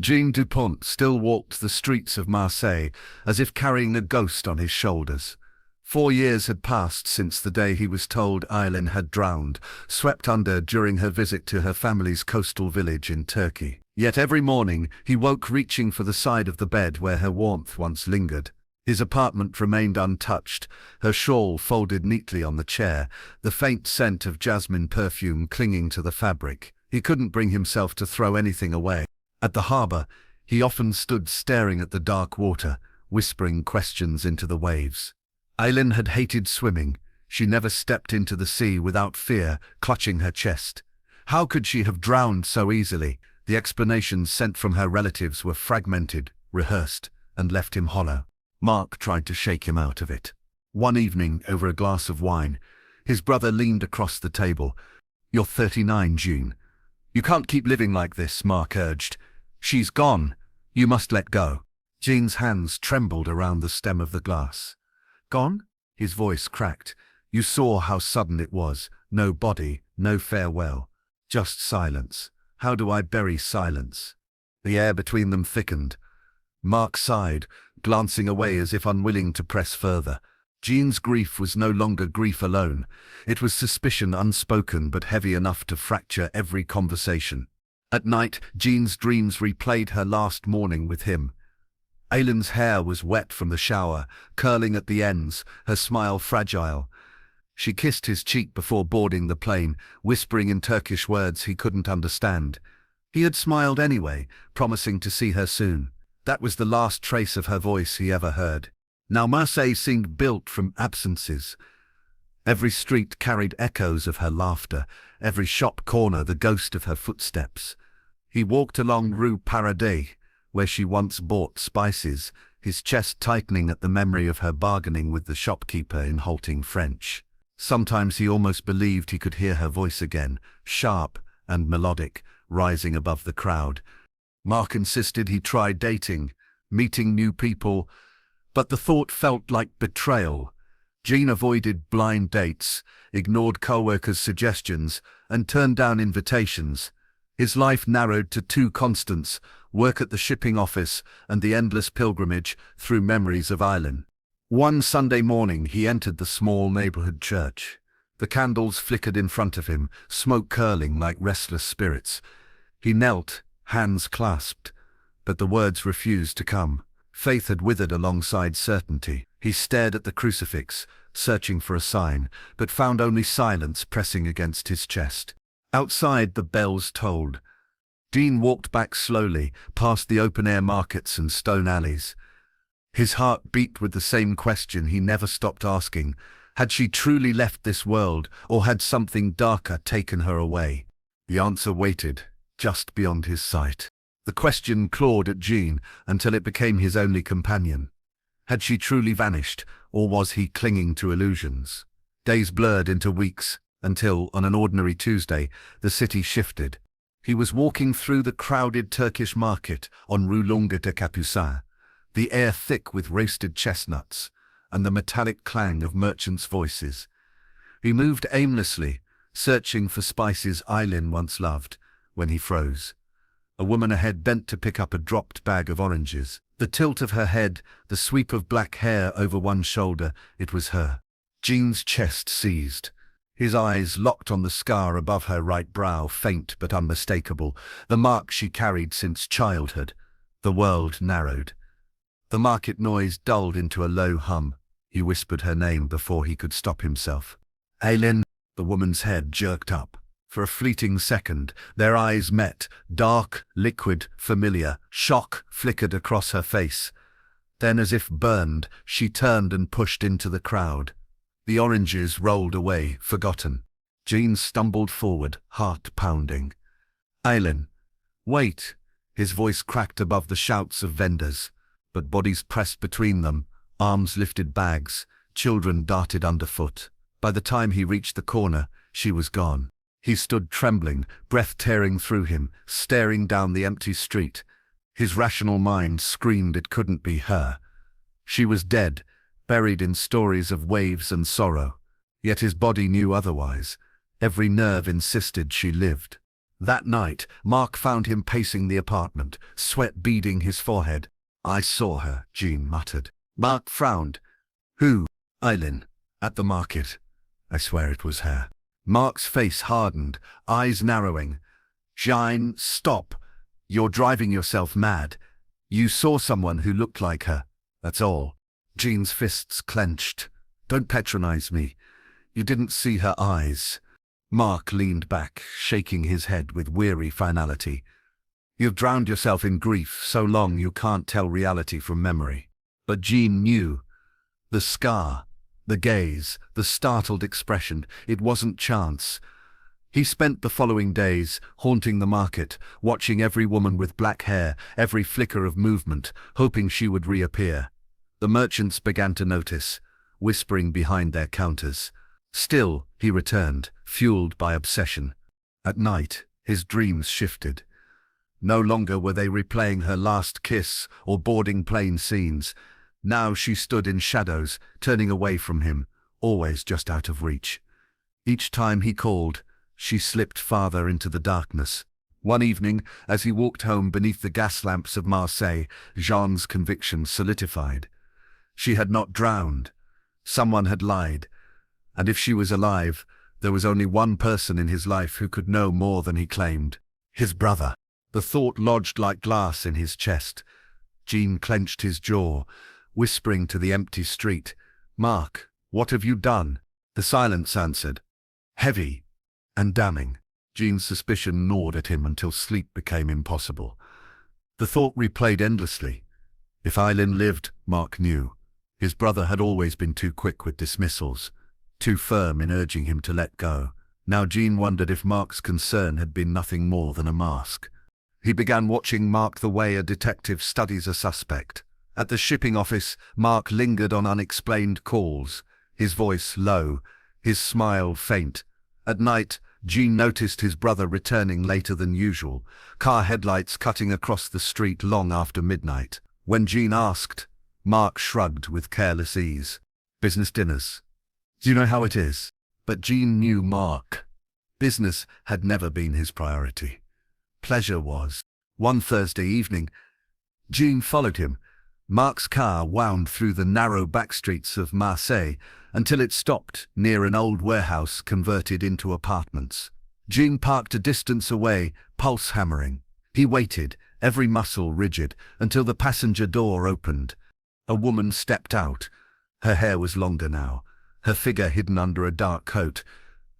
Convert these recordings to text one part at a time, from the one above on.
Jean Dupont still walked the streets of Marseille, as if carrying a ghost on his shoulders. 4 years had passed since the day he was told Aylin had drowned, swept under during her visit to her family's coastal village in Turkey. Yet every morning he woke reaching for the side of the bed where her warmth once lingered. His apartment remained untouched, her shawl folded neatly on the chair, the faint scent of jasmine perfume clinging to the fabric. He couldn't bring himself to throw anything away. At the harbour, he often stood staring at the dark water, whispering questions into the waves. Aylin had hated swimming. She never stepped into the sea without fear, clutching her chest. How could she have drowned so easily? The explanations sent from her relatives were fragmented, rehearsed, and left him hollow. Mark tried to shake him out of it. One evening, over a glass of wine, his brother leaned across the table. "You're 39, Jean. You can't keep living like this," Mark urged. "She's gone. You must let go." Jean's hands trembled around the stem of the glass. "Gone?" His voice cracked. "You saw how sudden it was. No body, no farewell. Just silence. How do I bury silence?" The air between them thickened. Mark sighed, glancing away as if unwilling to press further. Jean's grief was no longer grief alone. It was suspicion unspoken but heavy enough to fracture every conversation. At night, Jean's dreams replayed her last morning with him. Aylin's hair was wet from the shower, curling at the ends, her smile fragile. She kissed his cheek before boarding the plane, whispering in Turkish words he couldn't understand. He had smiled anyway, promising to see her soon. That was the last trace of her voice he ever heard. Now Marseille seemed built from absences. Every street carried echoes of her laughter, every shop corner the ghost of her footsteps. He walked along Rue Paradis, where she once bought spices, his chest tightening at the memory of her bargaining with the shopkeeper in halting French. Sometimes he almost believed he could hear her voice again, sharp and melodic, rising above the crowd. Mark insisted he try dating, meeting new people, but the thought felt like betrayal. Jean avoided blind dates, ignored co-workers' suggestions, and turned down invitations. His life narrowed to two constants: work at the shipping office and the endless pilgrimage through memories of Aylin. One Sunday morning he entered the small neighborhood church. The candles flickered in front of him, smoke curling like restless spirits. He knelt, hands clasped, but the words refused to come. Faith had withered alongside certainty. He stared at the crucifix, searching for a sign, but found only silence pressing against his chest. Outside, the bells tolled. Dean walked back slowly, past the open-air markets and stone alleys. His heart beat with the same question he never stopped asking. Had she truly left this world, or had something darker taken her away? The answer waited, just beyond his sight. The question clawed at Jean until it became his only companion. Had she truly vanished, or was he clinging to illusions? Days blurred into weeks, until, on an ordinary Tuesday, the city shifted. He was walking through the crowded Turkish market on Rue Longue de Capucin, the air thick with roasted chestnuts and the metallic clang of merchants' voices. He moved aimlessly, searching for spices Aylin once loved, when he froze. A woman ahead bent to pick up a dropped bag of oranges. The tilt of her head, the sweep of black hair over one shoulder, it was her. Jean's chest seized. His eyes locked on the scar above her right brow, faint but unmistakable, the mark she carried since childhood. The world narrowed. The market noise dulled into a low hum. He whispered her name before he could stop himself. "Aylin." The woman's head jerked up. For a fleeting second, their eyes met, dark, liquid, familiar. Shock flickered across her face. Then, as if burned, she turned and pushed into the crowd. The oranges rolled away, forgotten. Jean stumbled forward, heart pounding. "Aylin, wait!" His voice cracked above the shouts of vendors, but bodies pressed between them, arms lifted bags, children darted underfoot. By the time he reached the corner, she was gone. He stood trembling, breath tearing through him, staring down the empty street. His rational mind screamed it couldn't be her. She was dead, buried in stories of waves and sorrow. Yet his body knew otherwise. Every nerve insisted she lived. That night, Mark found him pacing the apartment, sweat beading his forehead. "I saw her," Jean muttered. Mark frowned. "Who?" "Aylin. At the market. I swear it was her." Mark's face hardened, eyes narrowing. "Jean, stop. You're driving yourself mad. You saw someone who looked like her. That's all." Jean's fists clenched. "Don't patronize me. You didn't see her eyes." Mark leaned back, shaking his head with weary finality. "You've drowned yourself in grief so long you can't tell reality from memory." But Jean knew. The scar, the gaze, the startled expression, it wasn't chance. He spent the following days haunting the market, watching every woman with black hair, every flicker of movement, hoping she would reappear. The merchants began to notice, whispering behind their counters. Still, he returned, fueled by obsession. At night, his dreams shifted. No longer were they replaying her last kiss or boarding plane scenes. Now she stood in shadows, turning away from him, always just out of reach. Each time he called, she slipped farther into the darkness. One evening, as he walked home beneath the gas lamps of Marseille, Jean's conviction solidified. She had not drowned. Someone had lied. And if she was alive, there was only one person in his life who could know more than he claimed. His brother. The thought lodged like glass in his chest. Jean clenched his jaw, whispering to the empty street, "Mark, what have you done?" The silence answered, heavy and damning. Jean's suspicion gnawed at him until sleep became impossible. The thought replayed endlessly. If Aylin lived, Mark knew. His brother had always been too quick with dismissals, too firm in urging him to let go. Now Jean wondered if Mark's concern had been nothing more than a mask. He began watching Mark the way a detective studies a suspect. At the shipping office, Mark lingered on unexplained calls, his voice low, his smile faint. At night, Jean noticed his brother returning later than usual, car headlights cutting across the street long after midnight. When Jean asked, Mark shrugged with careless ease. "Business dinners. Do you know how it is?" But Jean knew Mark. Business had never been his priority. Pleasure was. One Thursday evening, Jean followed him. Mark's car wound through the narrow back streets of Marseille until it stopped near an old warehouse converted into apartments. Jean parked a distance away, pulse hammering. He waited, every muscle rigid, until the passenger door opened. A woman stepped out. Her hair was longer now, her figure hidden under a dark coat.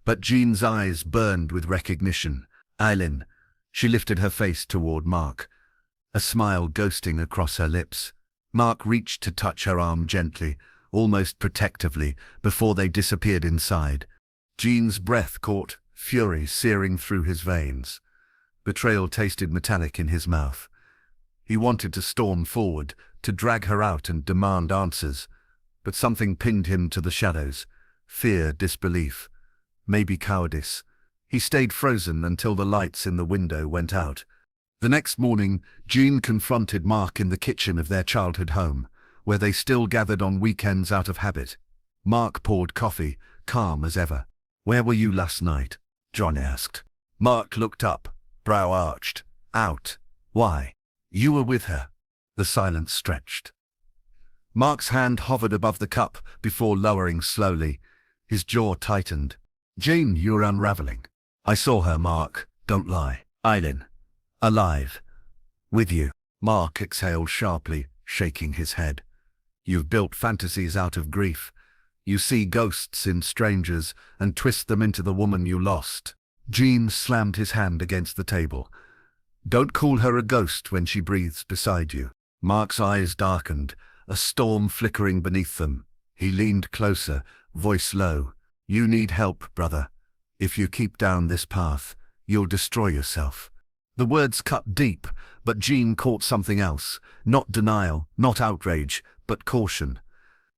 But Jean's eyes burned with recognition. "Aylin." She lifted her face toward Mark, a smile ghosting across her lips. Mark reached to touch her arm gently, almost protectively, before they disappeared inside. Jean's breath caught, fury searing through his veins. Betrayal tasted metallic in his mouth. He wanted to storm forward, to drag her out and demand answers. But something pinned him to the shadows. Fear, disbelief, maybe cowardice. He stayed frozen until the lights in the window went out. The next morning, Jean confronted Mark in the kitchen of their childhood home, where they still gathered on weekends out of habit. Mark poured coffee, calm as ever. "Where were you last night?" John asked. Mark looked up, brow arched. "Out." "Why?" "You were with her." The silence stretched. Mark's hand hovered above the cup before lowering slowly. His jaw tightened. "Jean, you're unraveling." "I saw her, Mark. Don't lie." "Aylin. Alive. With you." Mark exhaled sharply, shaking his head. "You've built fantasies out of grief. You see ghosts in strangers and twist them into the woman you lost." Jean slammed his hand against the table. "Don't call her a ghost when she breathes beside you." Mark's eyes darkened, a storm flickering beneath them. He leaned closer, voice low. "You need help, brother. If you keep down this path, you'll destroy yourself." The words cut deep, but Jean caught something else. Not denial, not outrage, but caution.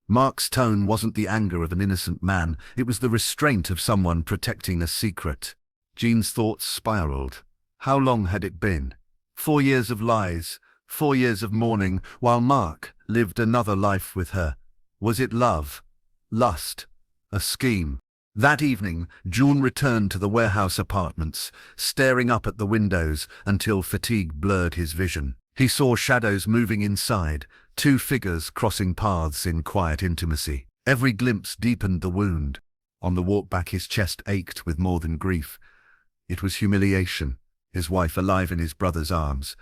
Mark's tone wasn't the anger of an innocent man, it was the restraint of someone protecting a secret. Jean's thoughts spiraled. How long had it been? 4 years of lies, 4 years of mourning, while Mark lived another life with her. Was it love? Lust? A scheme? That evening, June returned to the warehouse apartments, staring up at the windows until fatigue blurred his vision. He saw shadows moving inside, two figures crossing paths in quiet intimacy. Every glimpse deepened the wound. On the walk back his chest ached with more than grief. It was humiliation, his wife alive in his brother's arms.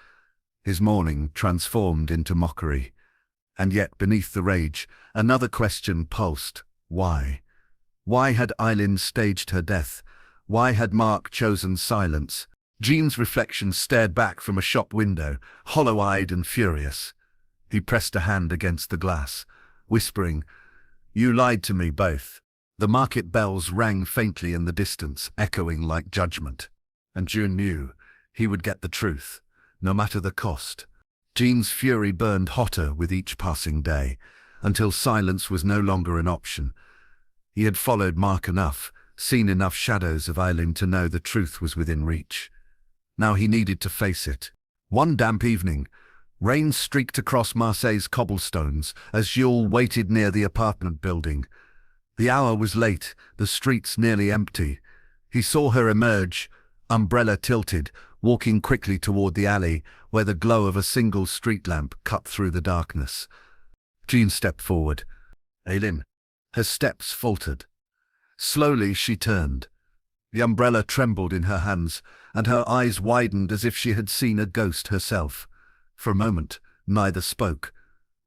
His mourning transformed into mockery. And yet beneath the rage, another question pulsed. Why? Why had Aylin staged her death? Why had Mark chosen silence? Jean's reflection stared back from a shop window, hollow-eyed and furious. He pressed a hand against the glass, whispering, "You lied to me both." The market bells rang faintly in the distance, echoing like judgment. And June knew he would get the truth, no matter the cost. Jean's fury burned hotter with each passing day, until silence was no longer an option. He had followed Mark enough, seen enough shadows of Aylin to know the truth was within reach. Now he needed to face it. One damp evening, rain streaked across Marseille's cobblestones as Jules waited near the apartment building. The hour was late, the streets nearly empty. He saw her emerge, umbrella tilted, walking quickly toward the alley where the glow of a single street lamp cut through the darkness. Jean stepped forward. "Aylin." Her steps faltered. Slowly she turned. The umbrella trembled in her hands, and her eyes widened as if she had seen a ghost herself. For a moment, neither spoke.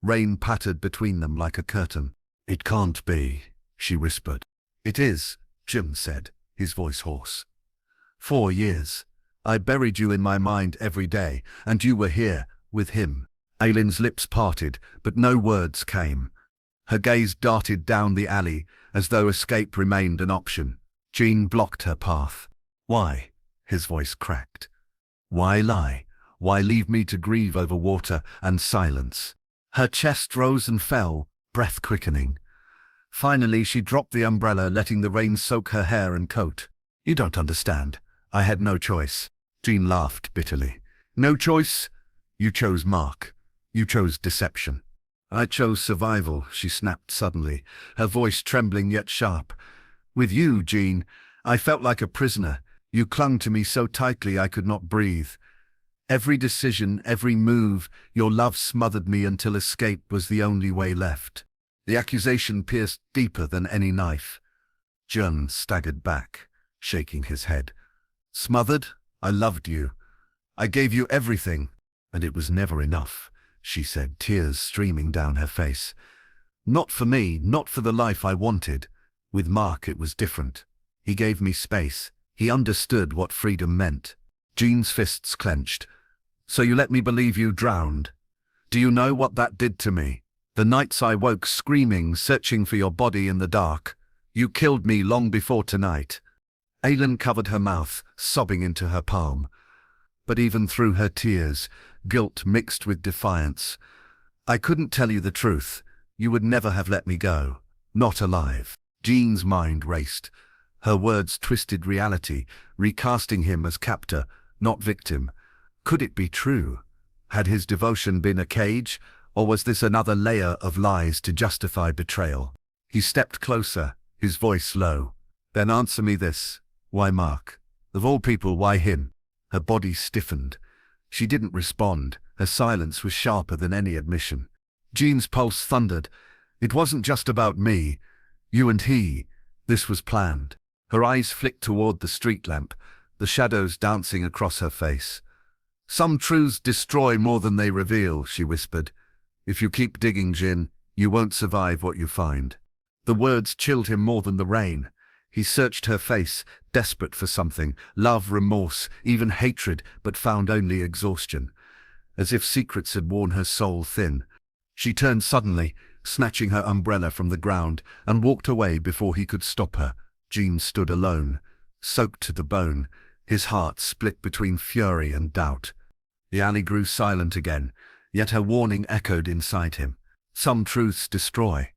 Rain pattered between them like a curtain. "It can't be," she whispered. "It is," Jim said, his voice hoarse. 4 years. I buried you in my mind every day, and you were here, with him." Aylin's lips parted, but no words came. Her gaze darted down the alley, as though escape remained an option. Jean blocked her path. "Why?" His voice cracked. "Why lie? Why leave me to grieve over water and silence?" Her chest rose and fell, breath quickening. Finally she dropped the umbrella, letting the rain soak her hair and coat. "You don't understand. I had no choice." Jean laughed bitterly. "No choice? You chose Mark. You chose deception." "I chose survival," she snapped suddenly, her voice trembling yet sharp. "With you, Jean, I felt like a prisoner. You clung to me so tightly I could not breathe. Every decision, every move, your love smothered me until escape was the only way left." The accusation pierced deeper than any knife. John staggered back, shaking his head. "Smothered? I loved you. I gave you everything, and it was never enough," she said, tears streaming down her face. "Not for me, not for the life I wanted. With Mark it was different. He gave me space. He understood what freedom meant." Jean's fists clenched. "So you let me believe you drowned? Do you know what that did to me? The nights I woke screaming, searching for your body in the dark. You killed me long before tonight." Aylin covered her mouth, sobbing into her palm. But even through her tears, guilt mixed with defiance. "I couldn't tell you the truth. You would never have let me go. Not alive." Jean's mind raced. Her words twisted reality, recasting him as captor, not victim. Could it be true? Had his devotion been a cage, or was this another layer of lies to justify betrayal? He stepped closer, his voice low. "Then answer me this. Why Mark? Of all people, why him?" Her body stiffened. She didn't respond. Her silence was sharper than any admission. Jean's pulse thundered. "It wasn't just about me. You and he. This was planned." Her eyes flicked toward the street lamp, the shadows dancing across her face. "Some truths destroy more than they reveal," she whispered. "If you keep digging, Jean, you won't survive what you find." The words chilled him more than the rain. He searched her face, desperate for something, love, remorse, even hatred, but found only exhaustion. As if secrets had worn her soul thin. She turned suddenly, snatching her umbrella from the ground, and walked away before he could stop her. Jean stood alone, soaked to the bone, his heart split between fury and doubt. The alley grew silent again, yet her warning echoed inside him. Some truths destroy,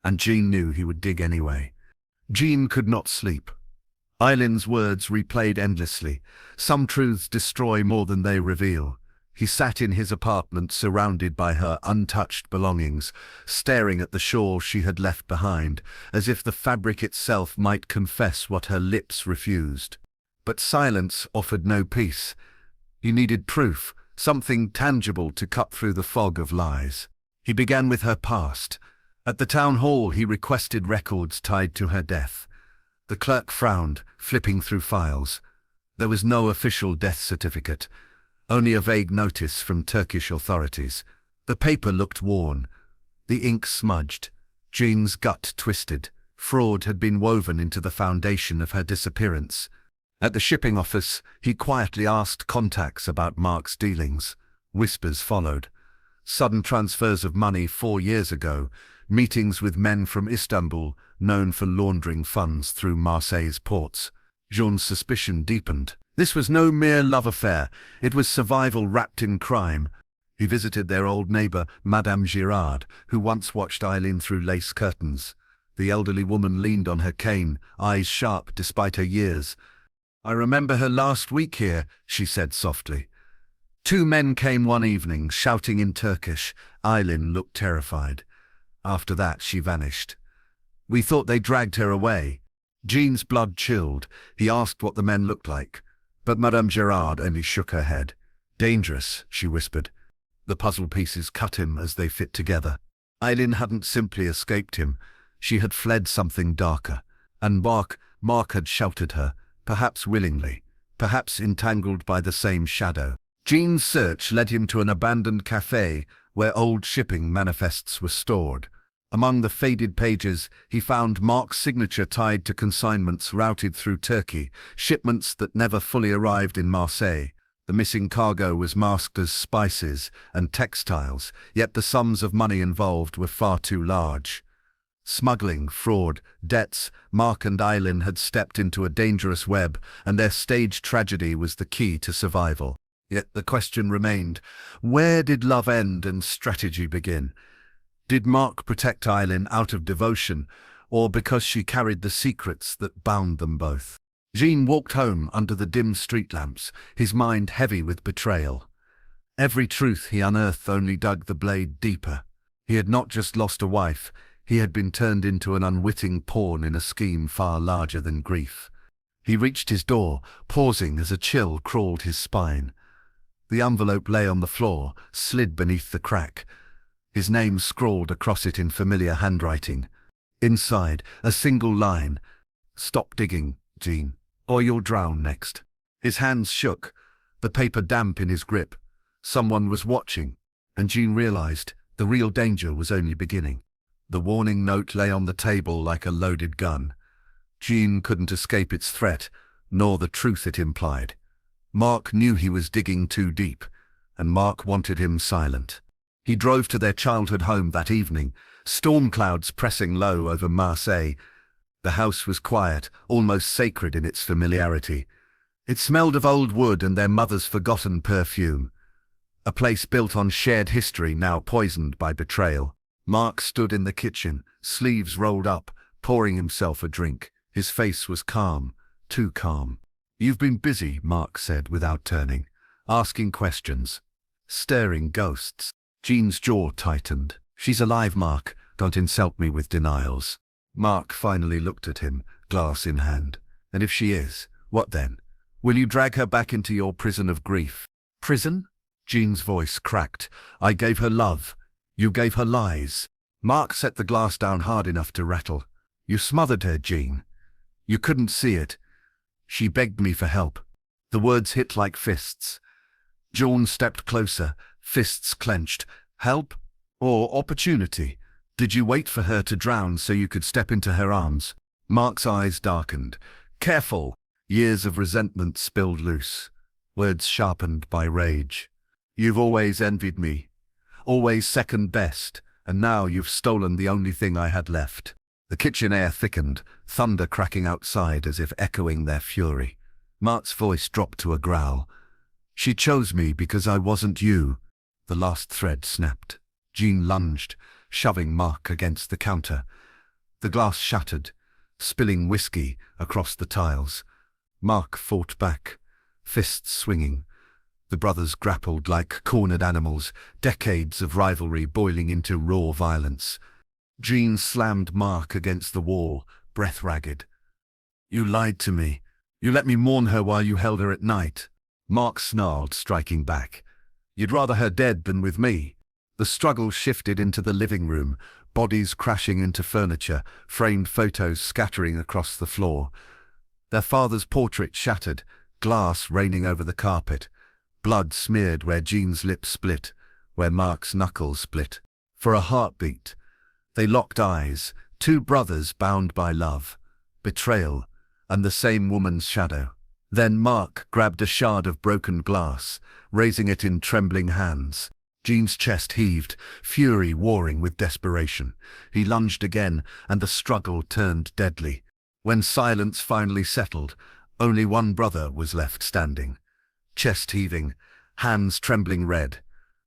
and Jean knew he would dig anyway. Jean could not sleep. Aylin's words replayed endlessly. Some truths destroy more than they reveal. He sat in his apartment surrounded by her untouched belongings, staring at the shawl she had left behind, as if the fabric itself might confess what her lips refused. But silence offered no peace. He needed proof, something tangible to cut through the fog of lies. He began with her past. At the town hall he requested records tied to her death. The clerk frowned, flipping through files. There was no official death certificate, only a vague notice from Turkish authorities. The paper looked worn, the ink smudged. Jean's gut twisted. Fraud had been woven into the foundation of her disappearance. At the shipping office, he quietly asked contacts about Mark's dealings. Whispers followed. Sudden transfers of money 4 years ago, meetings with men from Istanbul, known for laundering funds through Marseille's ports. Jean's suspicion deepened. This was no mere love affair, it was survival wrapped in crime. He visited their old neighbor, Madame Girard, who once watched Aylin through lace curtains. The elderly woman leaned on her cane, eyes sharp despite her years. "I remember her last week here," she said softly. 2 men came one evening, shouting in Turkish. Aylin looked terrified. After that, she vanished. "We thought they dragged her away." Jean's blood chilled. He asked what the men looked like, but Madame Girard only shook her head. "Dangerous," she whispered. The puzzle pieces cut him as they fit together. Aylin hadn't simply escaped him. She had fled something darker. And Mark had sheltered her, perhaps willingly, perhaps entangled by the same shadow. Jean's search led him to an abandoned café where old shipping manifests were stored. Among the faded pages, he found Mark's signature tied to consignments routed through Turkey, shipments that never fully arrived in Marseille. The missing cargo was masked as spices and textiles, yet the sums of money involved were far too large. Smuggling, fraud, debts, Mark and Aylin had stepped into a dangerous web, and their staged tragedy was the key to survival. Yet the question remained, where did love end and strategy begin? Did Mark protect Aylin out of devotion, or because she carried the secrets that bound them both? Jean walked home under the dim street lamps, his mind heavy with betrayal. Every truth he unearthed only dug the blade deeper. He had not just lost a wife, he had been turned into an unwitting pawn in a scheme far larger than grief. He reached his door, pausing as a chill crawled his spine. The envelope lay on the floor, slid beneath the crack. His name scrawled across it in familiar handwriting. Inside, a single line. "Stop digging, Jean, or you'll drown next." His hands shook, the paper damp in his grip. Someone was watching, and Jean realized the real danger was only beginning. The warning note lay on the table like a loaded gun. Jean couldn't escape its threat, nor the truth it implied. Mark knew he was digging too deep, and Mark wanted him silent. He drove to their childhood home that evening, storm clouds pressing low over Marseille. The house was quiet, almost sacred in its familiarity. It smelled of old wood and their mother's forgotten perfume. A place built on shared history now poisoned by betrayal. Mark stood in the kitchen, sleeves rolled up, pouring himself a drink. His face was calm, too calm. "You've been busy," Mark said without turning, "asking questions, staring ghosts." Jean's jaw tightened. "She's alive, Mark. Don't insult me with denials." Mark finally looked at him, glass in hand. "And if she is, what then? Will you drag her back into your prison of grief?" "Prison?" Jean's voice cracked. "I gave her love. You gave her lies." Mark set the glass down hard enough to rattle. "You smothered her, Jean. You couldn't see it. She begged me for help." The words hit like fists. Jean stepped closer, fists clenched. "Help? Or opportunity? Did you wait for her to drown so you could step into her arms?" Mark's eyes darkened. "Careful!" Years of resentment spilled loose, words sharpened by rage. "You've always envied me, always second best, and now you've stolen the only thing I had left." The kitchen air thickened, thunder cracking outside as if echoing their fury. Mark's voice dropped to a growl. "She chose me because I wasn't you." The last thread snapped. Jean lunged, shoving Mark against the counter. The glass shattered, spilling whiskey across the tiles. Mark fought back, fists swinging. The brothers grappled like cornered animals, decades of rivalry boiling into raw violence. Jean slammed Mark against the wall, breath ragged. "You lied to me. You let me mourn her while you held her at night." Mark snarled, striking back. "You'd rather her dead than with me." The struggle shifted into the living room, bodies crashing into furniture, framed photos scattering across the floor. Their father's portrait shattered, glass raining over the carpet. Blood smeared where Jean's lips split, where Mark's knuckles split. For a heartbeat, they locked eyes, two brothers bound by love, betrayal, and the same woman's shadow. Then Mark grabbed a shard of broken glass, raising it in trembling hands. Jean's chest heaved, fury warring with desperation. He lunged again, and the struggle turned deadly. When silence finally settled, only one brother was left standing. Chest heaving, hands trembling red.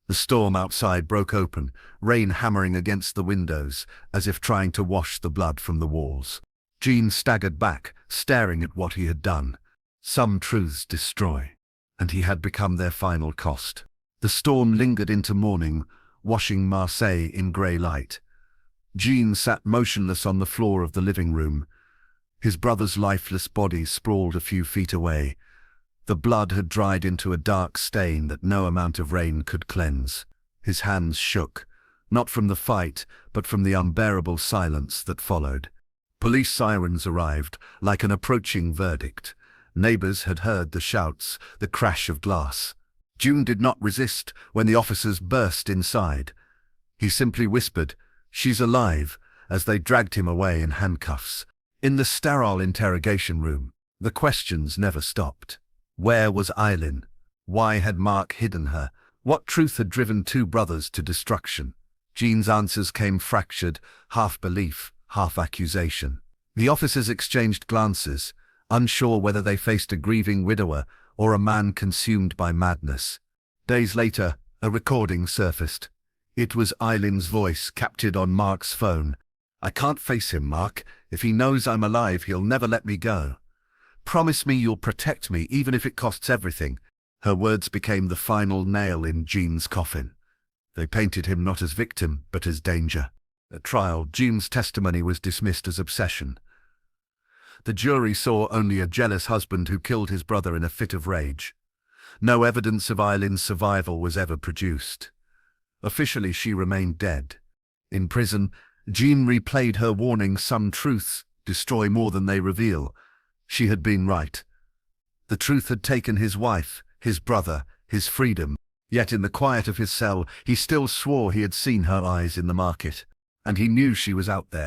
The storm outside broke open, rain hammering against the windows, as if trying to wash the blood from the walls. Jean staggered back, staring at what he had done. Some truths destroy, and he had become their final cost. The storm lingered into morning, washing Marseille in grey light. Jean sat motionless on the floor of the living room. His brother's lifeless body sprawled a few feet away. The blood had dried into a dark stain that no amount of rain could cleanse. His hands shook, not from the fight, but from the unbearable silence that followed. Police sirens arrived, like an approaching verdict. Neighbors had heard the shouts, the crash of glass. June did not resist when the officers burst inside. He simply whispered, "She's alive," as they dragged him away in handcuffs. In the sterile interrogation room, the questions never stopped. Where was Aylin? Why had Mark hidden her? What truth had driven two brothers to destruction? Jean's answers came fractured, half belief, half accusation. The officers exchanged glances, unsure whether they faced a grieving widower or a man consumed by madness. Days later, a recording surfaced. It was Aylin's voice, captured on Mark's phone. "I can't face him, Mark. If he knows I'm alive, he'll never let me go. Promise me you'll protect me, even if it costs everything." Her words became the final nail in Jean's coffin. They painted him not as victim, but as danger. At trial, Jean's testimony was dismissed as obsession. The jury saw only a jealous husband who killed his brother in a fit of rage. No evidence of Aylin's survival was ever produced. Officially, she remained dead. In prison, Jean replayed her warning, "Some truths destroy more than they reveal." She had been right. The truth had taken his wife, his brother, his freedom. Yet in the quiet of his cell, he still swore he had seen her eyes in the market. And he knew she was out there.